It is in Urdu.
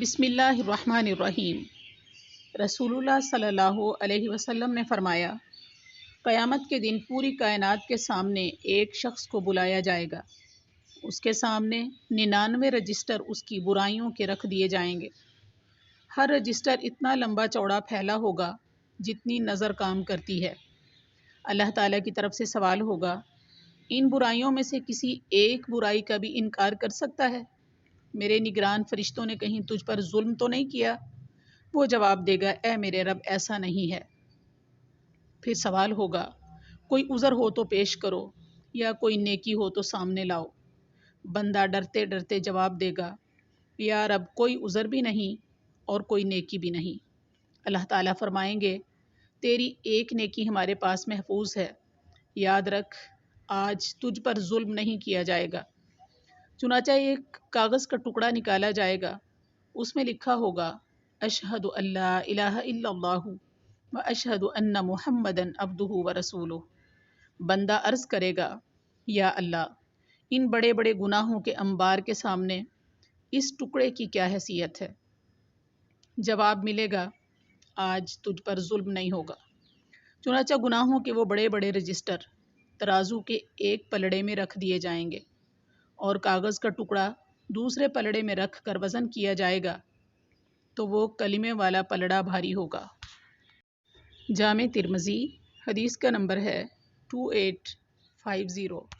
بسم اللہ الرحمن الرحیم۔ رسول اللہ صلی اللہ علیہ وسلم نے فرمایا، قیامت کے دن پوری کائنات کے سامنے ایک شخص کو بلایا جائے گا۔ اس کے سامنے 99 رجسٹر اس کی برائیوں کے رکھ دیے جائیں گے۔ ہر رجسٹر اتنا لمبا چوڑا پھیلا ہوگا جتنی نظر کام کرتی ہے۔ اللہ تعالیٰ کی طرف سے سوال ہوگا، ان برائیوں میں سے کسی ایک برائی کا بھی انکار کر سکتا ہے؟ میرے نگران فرشتوں نے کہیں تجھ پر ظلم تو نہیں کیا؟ وہ جواب دے گا، اے میرے رب ایسا نہیں ہے۔ پھر سوال ہوگا، کوئی عذر ہو تو پیش کرو یا کوئی نیکی ہو تو سامنے لاؤ۔ بندہ ڈرتے ڈرتے جواب دے گا، یا رب کوئی عذر بھی نہیں اور کوئی نیکی بھی نہیں۔ اللہ تعالیٰ فرمائیں گے، تیری ایک نیکی ہمارے پاس محفوظ ہے، یاد رکھ آج تجھ پر ظلم نہیں کیا جائے گا۔ چنانچہ ایک کاغذ کا ٹکڑا نکالا جائے گا، اس میں لکھا ہوگا، اشہد ان لا الہ الا اللہ و اشہد ان محمدًا عبدہ و رسولہ۔ بندہ عرض کرے گا، یا اللہ ان بڑے بڑے گناہوں کے انبار کے سامنے اس ٹکڑے کی کیا حیثیت ہے؟ جواب ملے گا، آج تجھ پر ظلم نہیں ہوگا۔ چنانچہ گناہوں کے وہ بڑے بڑے رجسٹر ترازو کے ایک پلڑے میں رکھ دیے جائیں گے اور کاغذ کا ٹکڑا دوسرے پلڑے میں رکھ کر وزن کیا جائے گا تو وہ کلمے والا پلڑا بھاری ہوگا۔ جامع ترمذی، حدیث کا نمبر ہے 2850۔